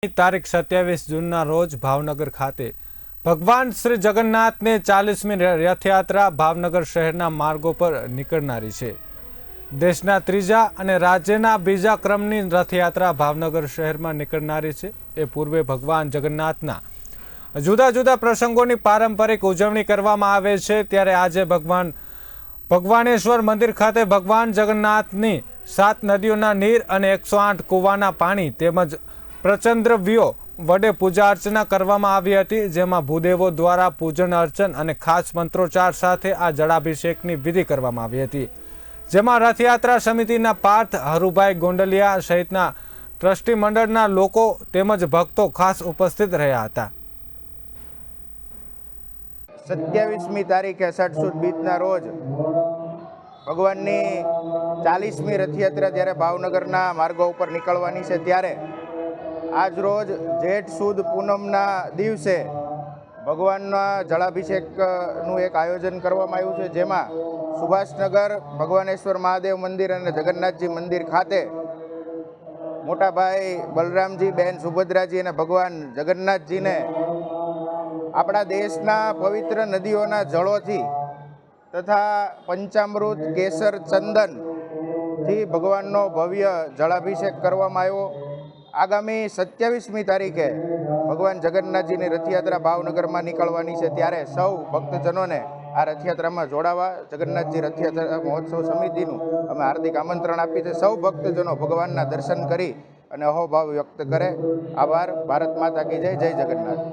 તારીખ 27 જૂનના રોજ ભાવનગર ખાતે ભગવાન શ્રી જગન્નાથને 40મી રથયાત્રા ભાવનગર શહેરના માર્ગો પર નીકળનારી છે। દેશના ત્રીજા અને રાજ્યના બીજા ક્રમની રથયાત્રા ભાવનગર શહેરમાં નીકળનારી છે। એ પૂર્વે ભગવાન જગન્નાથના જુદા જુદા પ્રસંગોની પારંપરિક ઉજવણી કરવામાં આવે છે। ત્યારે આજે ભગવાનેશ્વર મંદિર ખાતે ભગવાન જગન્નાથની 7 નદીઓના નીર અને 108 કૂવાના પાણી તેમજ પ્રચંદ્રવ્યો વડે પૂજા અર્ચના કરવામાં આવી હતી, જેમાં ભૂદેવો દ્વારા પૂજન અર્ચન અને ખાસ મંત્રોચ્ચાર સાથે આ જળાભિષેકની વિધિ કરવામાં આવી હતી, જેમાં રથયાત્રા સમિતિના પાર્થ હરુભાઈ ગોંડલિયા સહિતના ટ્રસ્ટી મંડળના લોકો તેમજ ભક્તો ખાસ ઉપસ્થિત રહ્યા હતા। 27મી તારીખે અષાઢ સુદ બીજના રોજ ભગવાનની 40મી રથયાત્રા જ્યારે ભાવનગરના માર્ગો ઉપર નીકળવાની છે, ત્યારે આજ રોજ જેઠ સુદ પૂનમના દિવસે ભગવાનના જળાભિષેકનું એક આયોજન કરવામાં આવ્યું છે, જેમાં સુભાષનગર ભગવાનેશ્વર મહાદેવ મંદિર અને જગન્નાથજી મંદિર ખાતે મોટાભાઈ બલરામજી, બહેન સુભદ્રાજી અને ભગવાન જગન્નાથજીને આપણા દેશના પવિત્ર નદીઓના જળોથી તથા પંચામૃત, કેસર, ચંદનથી ભગવાનનો ભવ્ય જળાભિષેક કરવામાં આવ્યો। આગામી 27મી તારીખે ભગવાન જગન્નાથજીની રથયાત્રા ભાવનગરમાં નીકળવાની છે, ત્યારે સૌ ભક્તજનોને આ રથયાત્રામાં જોડાવા જગન્નાથજી રથયાત્રા મહોત્સવ સમિતિનું અમે હાર્દિક આમંત્રણ આપીએ છીએ। સૌ ભક્તજનો ભગવાનના દર્શન કરી અને અહોભાવ વ્યક્ત કરે। આભાર। ભારત માતા કી જય। જય જગન્નાથ।